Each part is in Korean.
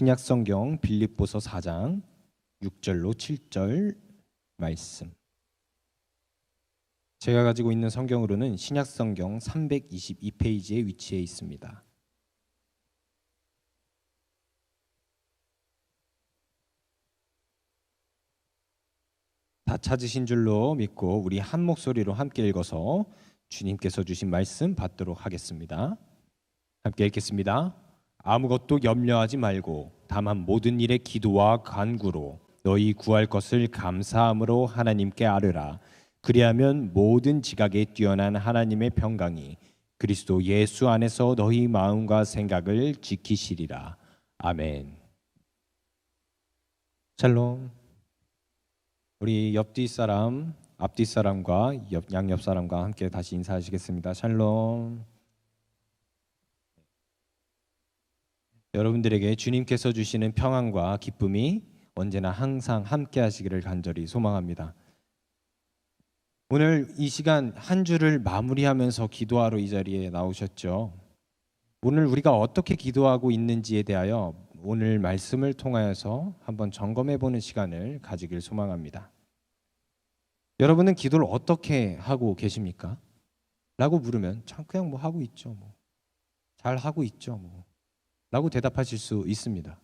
신약성경 빌립보서 4장 6절로 7절 말씀. 제가 가지고 있는 성경으로는 신약성경 322페이지에 위치해 있습니다. 다 찾으신 줄로 믿고 우리 한 목소리로 함께 읽어서 주님께서 주신 말씀 받도록 하겠습니다. 함께 읽겠습니다. 아무것도 염려하지 말고 다만 모든 일에 기도와 간구로 너희 구할 것을 감사함으로 하나님께 아뢰라. 그리하면 모든 지각에 뛰어난 하나님의 평강이 그리스도 예수 안에서 너희 마음과 생각을 지키시리라. 아멘. 샬롬. 우리 옆뒤 사람, 앞뒤 사람과 양옆 사람과 함께 다시 인사하시겠습니다. 샬롬. 여러분들에게 주님께서 주시는 평안과 기쁨이 언제나 항상 함께 하시기를 간절히 소망합니다. 오늘 이 시간 한 주를 마무리하면서 기도하러 이 자리에 나오셨죠. 오늘 우리가 어떻게 기도하고 있는지에 대하여 오늘 말씀을 통하여서 한번 점검해 보는 시간을 가지길 소망합니다. 여러분은 기도를 어떻게 하고 계십니까? 라고 물으면 참 그냥 뭐 하고 있죠. 잘 하고 있죠. 라고 대답하실 수 있습니다.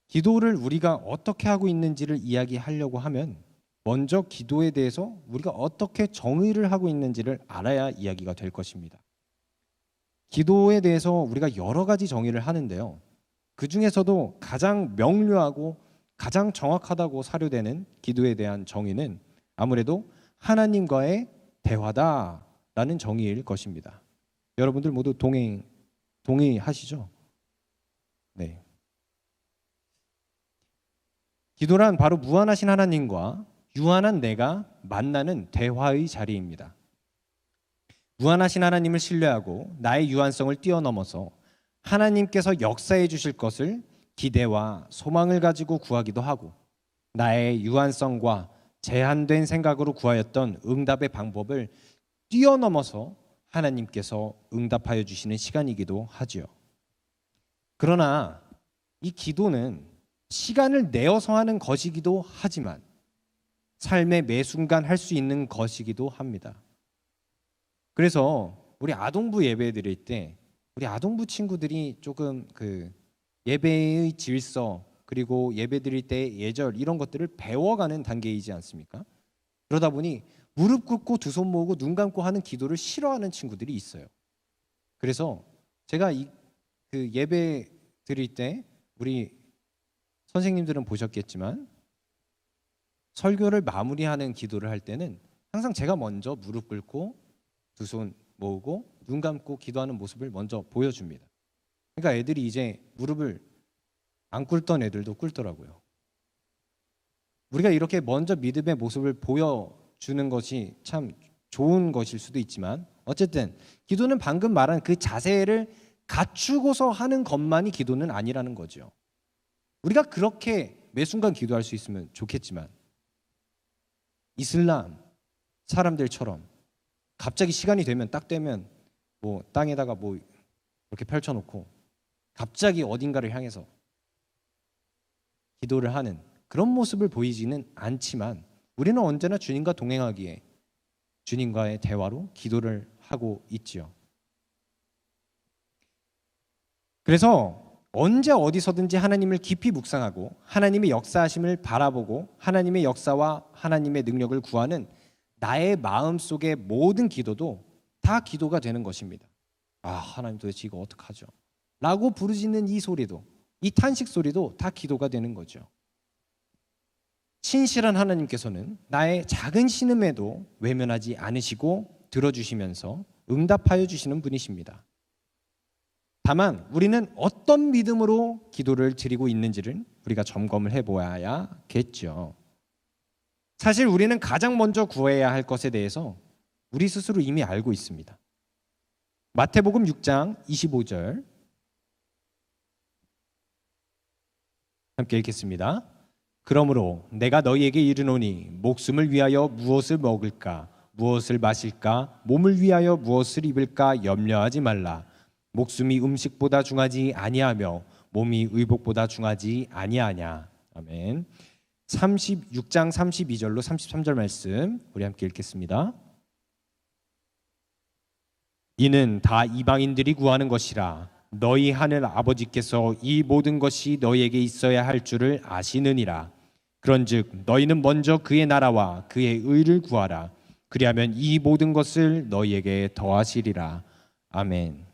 기도를 우리가 어떻게 하고 있는지를 이야기하려고 하면 먼저 기도에 대해서 우리가 어떻게 정의를 하고 있는지를 알아야 이야기가 될 것입니다. 기도에 대해서 우리가 여러 가지 정의를 하는데요. 그 중에서도 가장 명료하고 가장 정확하다고 사료되는 기도에 대한 정의는 아무래도 하나님과의 대화다라는 정의일 것입니다. 여러분들 모두 동의하시죠? 네. 기도란 바로 무한하신 하나님과 유한한 내가 만나는 대화의 자리입니다. 무한하신 하나님을 신뢰하고 나의 유한성을 뛰어넘어서 하나님께서 역사해 주실 것을 기대와 소망을 가지고 구하기도 하고 나의 유한성과 제한된 생각으로 구하였던 응답의 방법을 뛰어넘어서 하나님께서 응답하여 주시는 시간이기도 하지요. 그러나 이 기도는 시간을 내어서 하는 것이기도 하지만 삶의 매 순간 할 수 있는 것이기도 합니다. 그래서 우리 아동부 예배 드릴 때 우리 아동부 친구들이 조금 예배의 질서 그리고 예배 드릴 때 예절 이런 것들을 배워가는 단계이지 않습니까? 그러다 보니 무릎 꿇고 두 손 모으고 눈 감고 하는 기도를 싫어하는 친구들이 있어요. 그래서 제가 예배 드릴 때 우리 선생님들은 보셨겠지만 설교를 마무리하는 기도를 할 때는 항상 제가 먼저 무릎 꿇고 두 손 모으고 눈 감고 기도하는 모습을 먼저 보여줍니다. 그러니까 애들이 이제 무릎을 안 꿇던 애들도 꿇더라고요. 우리가 이렇게 먼저 믿음의 모습을 보여주는 것이 참 좋은 것일 수도 있지만 어쨌든 기도는 방금 말한 그 자세를 갖추고서 하는 것만이 기도는 아니라는 거죠. 우리가 그렇게 매 순간 기도할 수 있으면 좋겠지만 이슬람 사람들처럼 갑자기 시간이 되면 딱 되면 땅에다가 이렇게 펼쳐놓고 갑자기 어딘가를 향해서 기도를 하는 그런 모습을 보이지는 않지만 우리는 언제나 주님과 동행하기에 주님과의 대화로 기도를 하고 있지요. 그래서 언제 어디서든지 하나님을 깊이 묵상하고 하나님의 역사하심을 바라보고 하나님의 역사와 하나님의 능력을 구하는 나의 마음속의 모든 기도도 다 기도가 되는 것입니다. 하나님 도대체 이거 어떡하죠? 라고 부르짖는 이 소리도 이 탄식 소리도 다 기도가 되는 거죠. 신실한 하나님께서는 나의 작은 신음에도 외면하지 않으시고 들어주시면서 응답하여 주시는 분이십니다. 다만 우리는 어떤 믿음으로 기도를 드리고 있는지를 우리가 점검을 해보아야겠죠. 사실 우리는 가장 먼저 구해야 할 것에 대해서 우리 스스로 이미 알고 있습니다. 마태복음 6장 25절 함께 읽겠습니다. 그러므로 내가 너희에게 이르노니 목숨을 위하여 무엇을 먹을까 무엇을 마실까 몸을 위하여 무엇을 입을까 염려하지 말라. 목숨이 음식보다 중하지 아니하며 몸이 의복보다 중하지 아니하냐. 아멘. 36장 32절로 33절 말씀 우리 함께 읽겠습니다. 이는 다 이방인들이 구하는 것이라. 너희 하늘 아버지께서 이 모든 것이 너희에게 있어야 할 줄을 아시느니라. 그런즉 너희는 먼저 그의 나라와 그의 의를 구하라. 그리하면 이 모든 것을 너희에게 더하시리라. 아멘.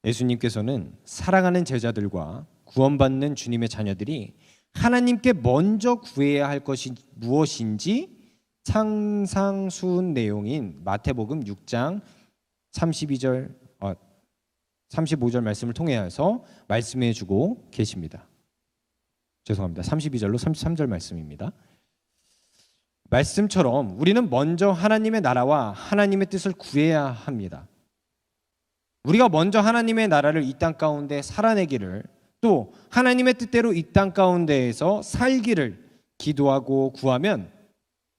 예수님께서는 사랑하는 제자들과 구원받는 주님의 자녀들이 하나님께 먼저 구해야 할 것이 무엇인지 상상수훈 내용인 마태복음 6장 35절 말씀을 통해서 말씀해 주고 계십니다. 죄송합니다. 32절로 33절 말씀입니다. 말씀처럼 우리는 먼저 하나님의 나라와 하나님의 뜻을 구해야 합니다. 우리가 먼저 하나님의 나라를 이 땅 가운데 살아내기를, 또 하나님의 뜻대로 이 땅 가운데에서 살기를 기도하고 구하면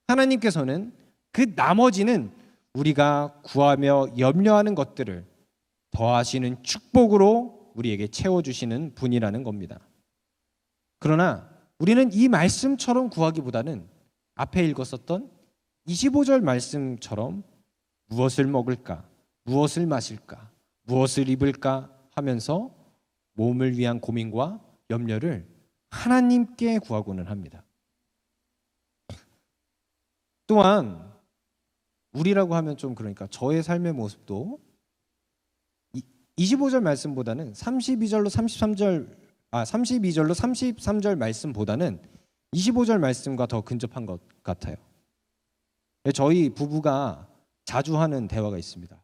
하나님께서는 그 나머지는 우리가 구하며 염려하는 것들을 더하시는 축복으로 우리에게 채워주시는 분이라는 겁니다. 그러나 우리는 이 말씀처럼 구하기보다는 앞에 읽었었던 25절 말씀처럼 무엇을 먹을까, 무엇을 마실까, 무엇을 입을까 하면서 몸을 위한 고민과 염려를 하나님께 구하고는 합니다. 또한 우리라고 하면 좀 그러니까 저의 삶의 모습도 25절 말씀보다는 32절로 33절 말씀보다는 25절 말씀과 더 근접한 것 같아요. 저희 부부가 자주 하는 대화가 있습니다.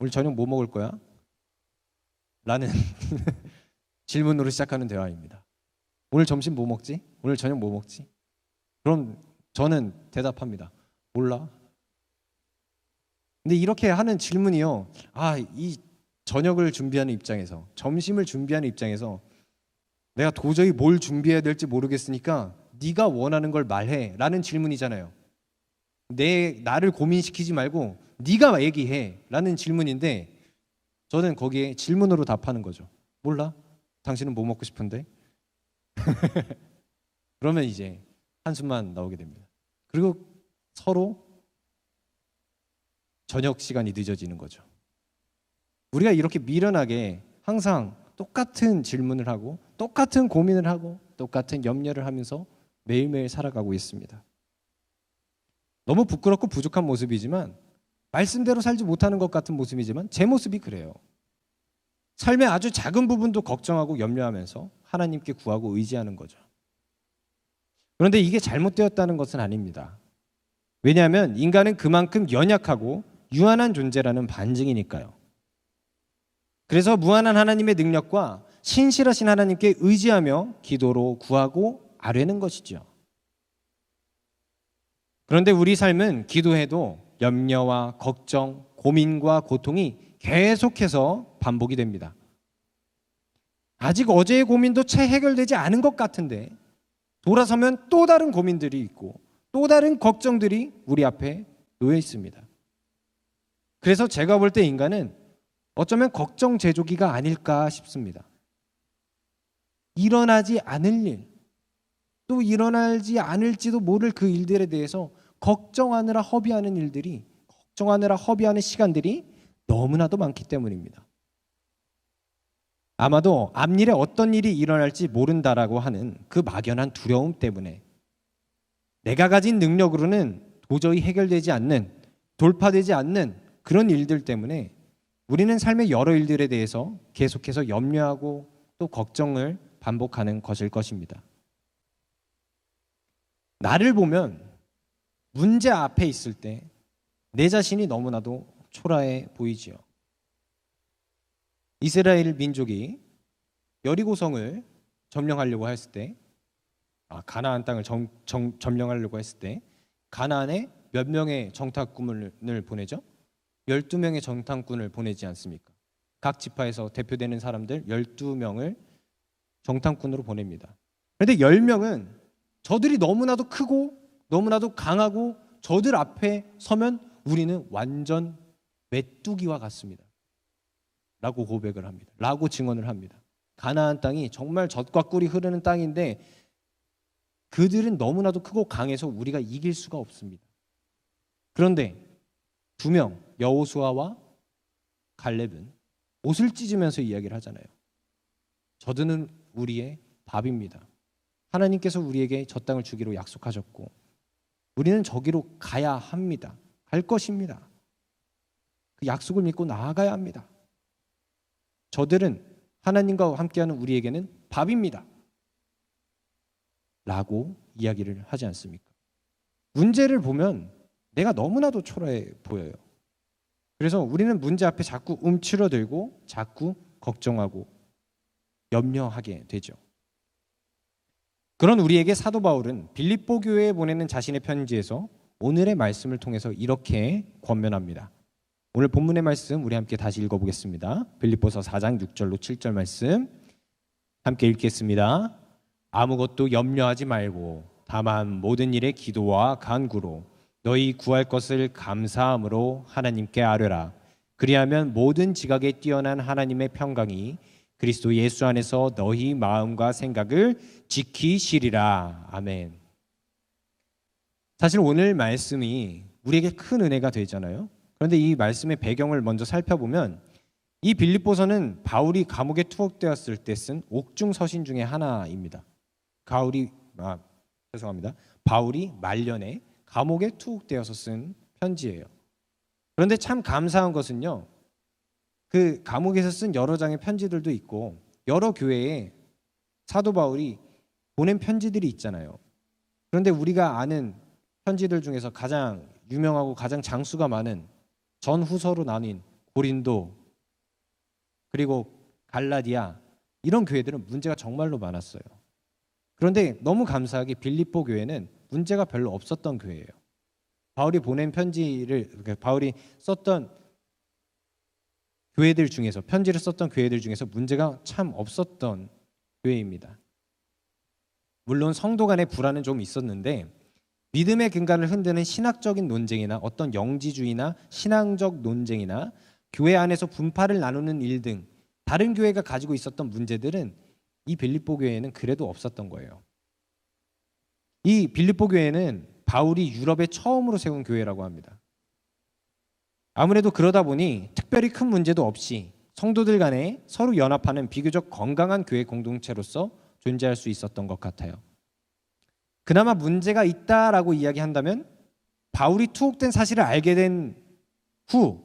오늘 저녁 뭐 먹을 거야? 라는 질문으로 시작하는 대화입니다. 오늘 점심 뭐 먹지? 오늘 저녁 뭐 먹지? 그럼 저는 대답합니다. 몰라. 근데 이렇게 하는 질문이요. 이 저녁을 준비하는 입장에서, 점심을 준비하는 입장에서 내가 도저히 뭘 준비해야 될지 모르겠으니까 네가 원하는 걸 말해 라는 질문이잖아요. 나를 고민시키지 말고 네가 얘기해 라는 질문인데, 저는 거기에 질문으로 답하는 거죠. 몰라? 당신은 뭐 먹고 싶은데? 그러면 이제 한숨만 나오게 됩니다. 그리고 서로 저녁 시간이 늦어지는 거죠. 우리가 이렇게 미련하게 항상 똑같은 질문을 하고 똑같은 고민을 하고 똑같은 염려를 하면서 매일매일 살아가고 있습니다. 너무 부끄럽고 부족한 모습이지만, 말씀대로 살지 못하는 것 같은 모습이지만 제 모습이 그래요. 삶의 아주 작은 부분도 걱정하고 염려하면서 하나님께 구하고 의지하는 거죠. 그런데 이게 잘못되었다는 것은 아닙니다. 왜냐하면 인간은 그만큼 연약하고 유한한 존재라는 반증이니까요. 그래서 무한한 하나님의 능력과 신실하신 하나님께 의지하며 기도로 구하고 아뢰는 것이죠. 그런데 우리 삶은 기도해도 염려와 걱정, 고민과 고통이 계속해서 반복이 됩니다. 아직 어제의 고민도 채 해결되지 않은 것 같은데 돌아서면 또 다른 고민들이 있고 또 다른 걱정들이 우리 앞에 놓여 있습니다. 그래서 제가 볼 때 인간은 어쩌면 걱정 제조기가 아닐까 싶습니다. 일어나지 않을 일, 또 일어나지 않을지도 모를 그 일들에 대해서 걱정하느라 허비하는 일들이, 걱정하느라 허비하는 시간들이 너무나도 많기 때문입니다. 아마도 앞일에 어떤 일이 일어날지 모른다라고 하는 그 막연한 두려움 때문에 내가 가진 능력으로는 도저히 해결되지 않는, 돌파되지 않는 그런 일들 때문에 우리는 삶의 여러 일들에 대해서 계속해서 염려하고 또 걱정을 반복하는 것일 것입니다. 나를 보면 문제 앞에 있을 때 내 자신이 너무나도 초라해 보이지요. 이스라엘 민족이 여리고성을 점령하려고 했을 때, 가나안 땅을 점령하려고 했을 때 가나안에 몇 명의 정탐꾼을 보내죠? 12명의 정탐꾼을 보내지 않습니까? 각 지파에서 대표되는 사람들 12명을 정탐꾼으로 보냅니다. 그런데 10명은 저들이 너무나도 크고 너무나도 강하고 저들 앞에 서면 우리는 완전 메뚜기와 같습니다. 라고 고백을 합니다. 라고 증언을 합니다. 가나안 땅이 정말 젖과 꿀이 흐르는 땅인데 그들은 너무나도 크고 강해서 우리가 이길 수가 없습니다. 그런데 두 명, 여호수아와 갈렙은 옷을 찢으면서 이야기를 하잖아요. 저들은 우리의 밥입니다. 하나님께서 우리에게 저 땅을 주기로 약속하셨고 우리는 저기로 가야 합니다. 갈 것입니다. 그 약속을 믿고 나아가야 합니다. 저들은 하나님과 함께하는 우리에게는 밥입니다. 라고 이야기를 하지 않습니까? 문제를 보면 내가 너무나도 초라해 보여요. 그래서 우리는 문제 앞에 자꾸 움츠러들고 자꾸 걱정하고 염려하게 되죠. 그런 우리에게 사도 바울은 빌립보 교회에 보내는 자신의 편지에서 오늘의 말씀을 통해서 이렇게 권면합니다. 오늘 본문의 말씀 우리 함께 다시 읽어보겠습니다. 빌립보서 4장 6절로 7절 말씀 함께 읽겠습니다. 아무것도 염려하지 말고 다만 모든 일에 기도와 간구로 너희 구할 것을 감사함으로 하나님께 아뢰라. 그리하면 모든 지각에 뛰어난 하나님의 평강이 그리스도 예수 안에서 너희 마음과 생각을 지키시리라. 아멘. 사실 오늘 말씀이 우리에게 큰 은혜가 되잖아요. 그런데 이 말씀의 배경을 먼저 살펴보면 이 빌립보서는 바울이 감옥에 투옥되었을 때 쓴 옥중 서신 중에 하나입니다. 바울이 말년에 감옥에 투옥되어서 쓴 편지예요. 그런데 참 감사한 것은요, 그 감옥에서 쓴 여러 장의 편지들도 있고 여러 교회에 사도 바울이 보낸 편지들이 있잖아요. 그런데 우리가 아는 편지들 중에서 가장 유명하고 가장 장수가 많은 전후서로 나뉜 고린도 그리고 갈라디아 이런 교회들은 문제가 정말로 많았어요. 그런데 너무 감사하게 빌립보 교회는 문제가 별로 없었던 교회예요. 바울이 보낸 바울이 썼던 교회들 중에서 편지를 썼던 교회들 중에서 문제가 참 없었던 교회입니다. 물론 성도 간의 불화는 좀 있었는데 믿음의 근간을 흔드는 신학적인 논쟁이나 어떤 영지주의나 신앙적 논쟁이나 교회 안에서 분파를 나누는 일 등 다른 교회가 가지고 있었던 문제들은 이 빌립보 교회에는 그래도 없었던 거예요. 이 빌립보 교회는 바울이 유럽에 처음으로 세운 교회라고 합니다. 아무래도 그러다 보니 특별히 큰 문제도 없이 성도들 간에 서로 연합하는 비교적 건강한 교회 공동체로서 존재할 수 있었던 것 같아요. 그나마 문제가 있다라고 이야기한다면 바울이 투옥된 사실을 알게 된 후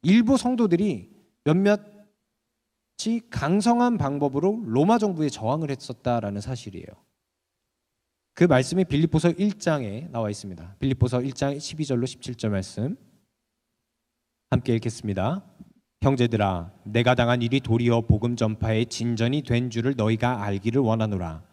일부 성도들이 몇몇이 강성한 방법으로 로마 정부에 저항을 했었다라는 사실이에요. 그 말씀이 빌립보서 1장에 나와 있습니다. 빌립보서 1장 12절로 17절 말씀 함께 읽겠습니다. 형제들아, 내가 당한 일이 도리어 복음 전파의 진전이 된 줄을 너희가 알기를 원하노라.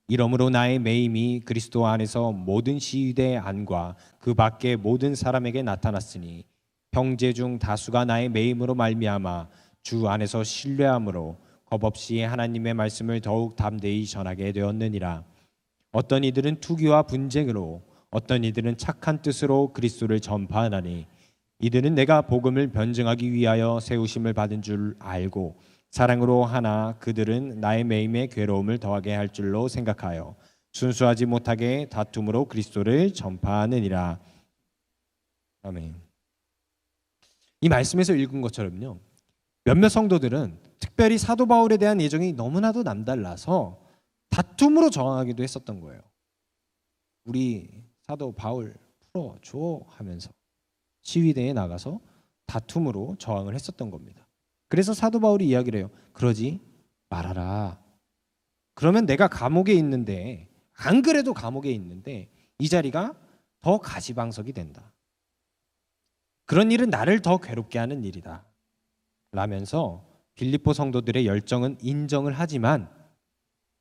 이러므로 나의 매임이 그리스도 안에서 모든 시위대 안과 그 밖의 모든 사람에게 나타났으니 형제 중 다수가 나의 매임으로 말미암아 주 안에서 신뢰함으로 겁없이 하나님의 말씀을 더욱 담대히 전하게 되었느니라. 어떤 이들은 투기와 분쟁으로 어떤 이들은 착한 뜻으로 그리스도를 전파하나니 이들은 내가 복음을 변증하기 위하여 세우심을 받은 줄 알고 사랑으로 하나 그들은 나의 매임에 괴로움을 더하게 할 줄로 생각하여 순수하지 못하게 다툼으로 그리스도를 전파하느니라. 아멘. 이 말씀에서 읽은 것처럼요, 몇몇 성도들은 특별히 사도 바울에 대한 애정이 너무나도 남달라서 다툼으로 저항하기도 했었던 거예요. 우리 사도 바울 풀어줘 하면서 시위대에 나가서 다툼으로 저항을 했었던 겁니다. 그래서 사도 바울이 이야기를 해요. 그러지 말아라. 그러면 내가 감옥에 있는데, 안 그래도 감옥에 있는데 이 자리가 더 가시방석이 된다. 그런 일은 나를 더 괴롭게 하는 일이다. 라면서 빌립보 성도들의 열정은 인정을 하지만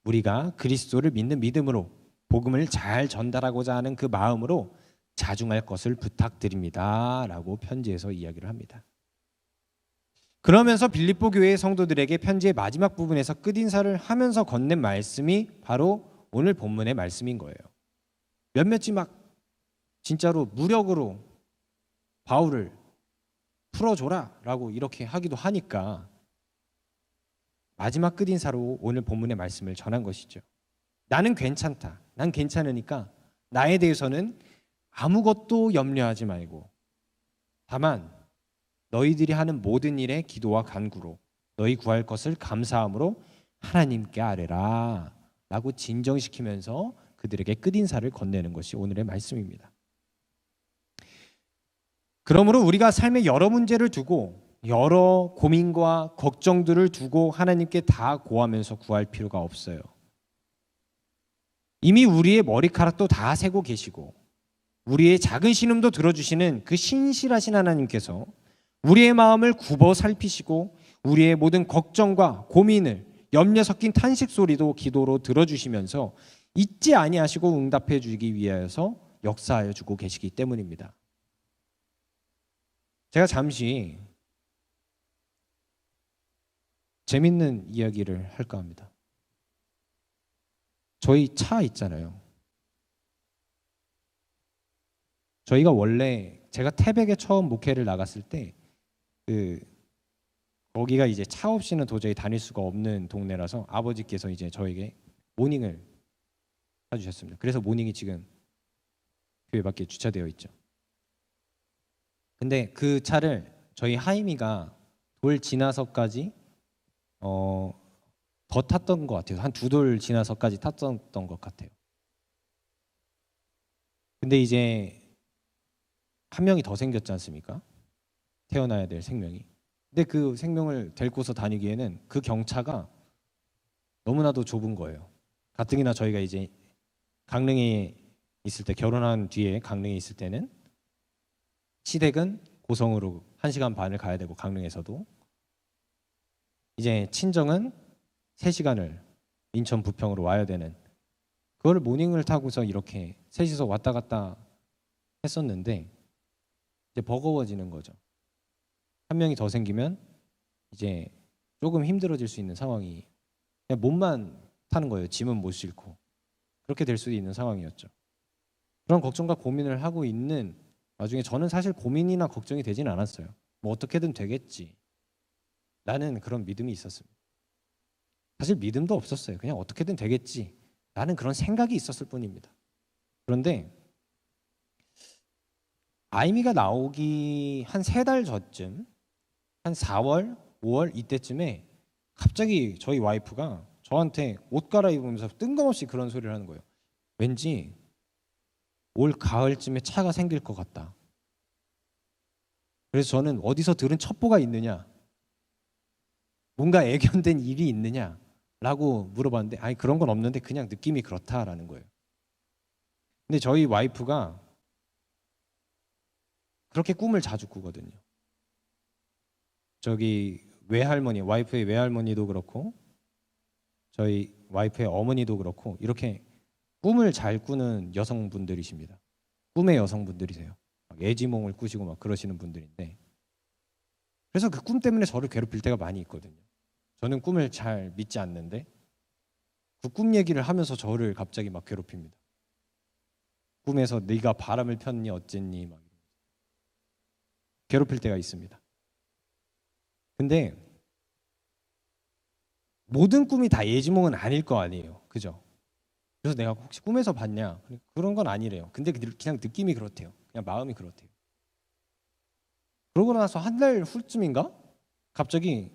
우리가 그리스도를 믿는 믿음으로 복음을 잘 전달하고자 하는 그 마음으로 자중할 것을 부탁드립니다. 라고 편지에서 이야기를 합니다. 그러면서 빌립보 교회의 성도들에게 편지의 마지막 부분에서 끝인사를 하면서 건넨 말씀이 바로 오늘 본문의 말씀인 거예요. 몇몇이 막 진짜로 무력으로 바울을 풀어줘라 라고 이렇게 하기도 하니까 마지막 끝인사로 오늘 본문의 말씀을 전한 것이죠. 나는 괜찮다. 난 괜찮으니까 나에 대해서는 아무것도 염려하지 말고 다만 너희들이 하는 모든 일에 기도와 간구로 너희 구할 것을 감사함으로 하나님께 아뢰라 라고 진정시키면서 그들에게 끝인사를 건네는 것이 오늘의 말씀입니다. 그러므로 우리가 삶의 여러 문제를 두고 여러 고민과 걱정들을 두고 하나님께 다 고하면서 구할 필요가 없어요. 이미 우리의 머리카락도 다 세고 계시고 우리의 작은 신음도 들어주시는 그 신실하신 하나님께서 우리의 마음을 굽어 살피시고 우리의 모든 걱정과 고민을 염려 섞인 탄식 소리도 기도로 들어주시면서 잊지 아니하시고 응답해 주기 위하여서 역사하여 주고 계시기 때문입니다. 제가 잠시 재밌는 이야기를 할까 합니다. 저희 차 있잖아요. 저희가 원래 제가 태백에 처음 목회를 나갔을 때 거기가 이제 차 없이는 도저히 다닐 수가 없는 동네라서 아버지께서 이제 저에게 모닝을 사주셨습니다. 그래서 모닝이 지금 교회 밖에 주차되어 있죠. 근데 그 차를 저희 하임이가 돌 지나서까지 더 탔던 것 같아요. 한 2돌 지나서까지 탔던 것 같아요. 근데 이제 한 명이 더 생겼지 않습니까? 태어나야 될 생명이. 근데 그 생명을 데리고서 다니기에는 그 경차가 너무나도 좁은 거예요. 가뜩이나 저희가 이제 강릉에 있을 때, 결혼한 뒤에 강릉에 있을 때는 시댁은 고성으로 1시간 반을 가야 되고 강릉에서도 이제 친정은 3시간을 인천 부평으로 와야 되는, 그걸 모닝을 타고서 이렇게 셋이서 왔다 갔다 했었는데 이제 버거워지는 거죠. 한 명이 더 생기면 이제 조금 힘들어질 수 있는 상황이, 그냥 몸만 타는 거예요. 짐은 못 싣고. 그렇게 될 수도 있는 상황이었죠. 그런 걱정과 고민을 하고 있는 와중에 저는 사실 고민이나 걱정이 되진 않았어요. 뭐 어떻게든 되겠지 라는 그런 믿음이 있었습니다. 사실 믿음도 없었어요. 그냥 어떻게든 되겠지 라는 그런 생각이 있었을 뿐입니다. 그런데 아이미가 나오기 한 3달 전쯤, 한 4월, 5월 이때쯤에 갑자기 저희 와이프가 저한테 옷 갈아입으면서 뜬금없이 그런 소리를 하는 거예요. 왠지 올 가을쯤에 차가 생길 것 같다. 그래서 저는 어디서 들은 첩보가 있느냐, 뭔가 애견된 일이 있느냐 라고 물어봤는데 아니 그런 건 없는데 그냥 느낌이 그렇다라는 거예요. 근데 저희 와이프가 그렇게 꿈을 자주 꾸거든요. 저기 외할머니, 와이프의 외할머니도 그렇고 저희 와이프의 어머니도 그렇고 이렇게 꿈을 잘 꾸는 여성분들이십니다. 꿈의 여성분들이세요. 막 애지몽을 꾸시고 막 그러시는 분들인데, 그래서 그 꿈 때문에 저를 괴롭힐 때가 많이 있거든요. 저는 꿈을 잘 믿지 않는데 그 꿈 얘기를 하면서 저를 갑자기 막 괴롭힙니다. 꿈에서 네가 바람을 폈니 어쨌니 막 괴롭힐 때가 있습니다. 근데 모든 꿈이 다 예지몽은 아닐 거 아니에요. 그죠? 그래서 내가 혹시 꿈에서 봤냐? 그런 건 아니래요. 근데 그냥 느낌이 그렇대요. 그냥 마음이 그렇대요. 그러고 나서 한 달 후쯤인가? 갑자기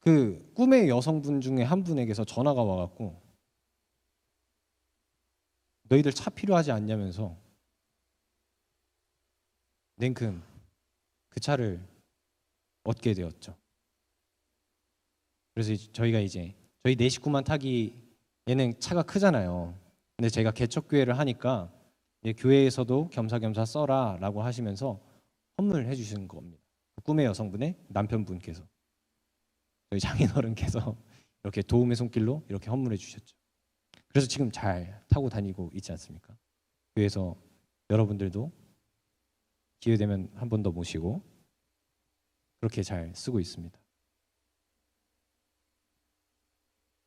그 꿈의 여성분 중에 한 분에게서 전화가 와갖고 너희들 차 필요하지 않냐면서 냉큼 그 차를 얻게 되었죠. 그래서 저희가 이제 저희 4식구만 타기에는 차가 크잖아요. 근데 제가 개척교회를 하니까 교회에서도 겸사겸사 써라 라고 하시면서 선물해 주신 겁니다. 꿈의 여성분의 남편분께서, 저희 장인어른께서 이렇게 도움의 손길로 이렇게 선물해 주셨죠. 그래서 지금 잘 타고 다니고 있지 않습니까? 교회에서 여러분들도 기회되면 한 번 더 모시고 그렇게 잘 쓰고 있습니다.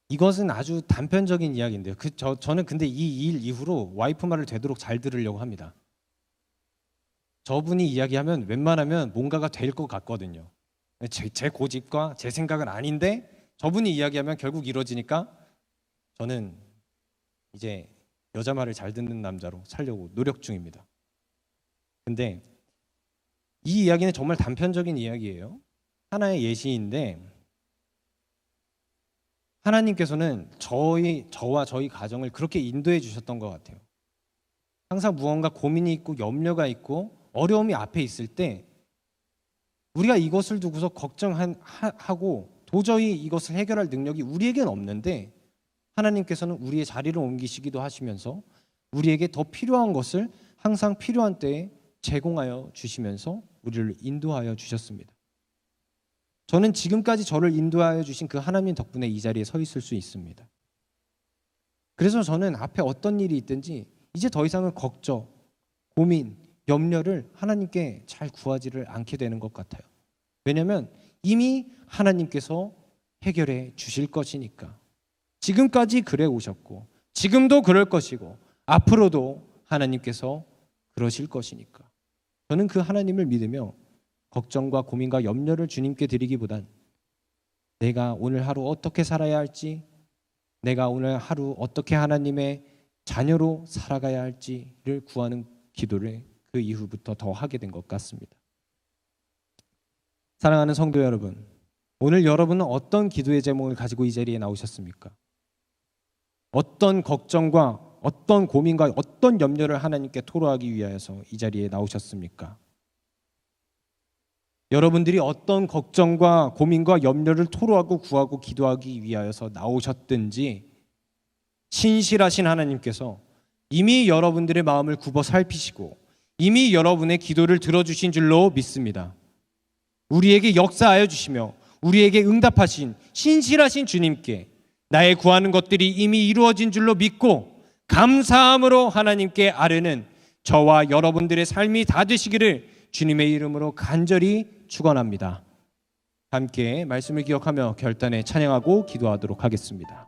이것은 아주 단편적인 이야기인데요. 저는 근데 이 일 이후로 와이프 말을 되도록 잘 들으려고 합니다. 저분이 이야기하면 웬만하면 뭔가가 될 것 같거든요. 제 고집과 제 생각은 아닌데 저분이 이야기하면 결국 이루어지니까 저는 이제 여자 말을 잘 듣는 남자로 살려고 노력 중입니다. 근데 이 이야기는 정말 단편적인 이야기예요. 하나의 예시인데 하나님께서는 저와 저희 가정을 그렇게 인도해 주셨던 것 같아요. 항상 무언가 고민이 있고 염려가 있고 어려움이 앞에 있을 때 우리가 이것을 두고서 걱정하고 도저히 이것을 해결할 능력이 우리에겐 없는데 하나님께서는 우리의 자리를 옮기시기도 하시면서 우리에게 더 필요한 것을 항상 필요한 때에 제공하여 주시면서 우리를 인도하여 주셨습니다. 저는 지금까지 저를 인도하여 주신 그 하나님 덕분에 이 자리에 서 있을 수 있습니다. 그래서 저는 앞에 어떤 일이 있든지 이제 더 이상은 걱정, 고민, 염려를 하나님께 잘 구하지를 않게 되는 것 같아요. 왜냐하면 이미 하나님께서 해결해 주실 것이니까. 지금까지 그래 오셨고 지금도 그럴 것이고 앞으로도 하나님께서 그러실 것이니까. 저는 그 하나님을 믿으며 걱정과 고민과 염려를 주님께 드리기보단 내가 오늘 하루 어떻게 살아야 할지, 내가 오늘 하루 어떻게 하나님의 자녀로 살아가야 할지를 구하는 기도를 그 이후부터 더 하게 된 것 같습니다. 사랑하는 성도 여러분, 오늘 여러분은 어떤 기도의 제목을 가지고 이 자리에 나오셨습니까? 어떤 걱정과 어떤 고민과 어떤 염려를 하나님께 토로하기 위하여서 이 자리에 나오셨습니까? 여러분들이 어떤 걱정과 고민과 염려를 토로하고 구하고 기도하기 위하여서 나오셨든지 신실하신 하나님께서 이미 여러분들의 마음을 굽어 살피시고 이미 여러분의 기도를 들어주신 줄로 믿습니다. 우리에게 역사하여 주시며 우리에게 응답하신 신실하신 주님께 나의 구하는 것들이 이미 이루어진 줄로 믿고 감사함으로 하나님께 아뢰는 저와 여러분들의 삶이 다 되시기를 주님의 이름으로 간절히 축원합니다. 함께 말씀을 기억하며 결단에 찬양하고 기도하도록 하겠습니다.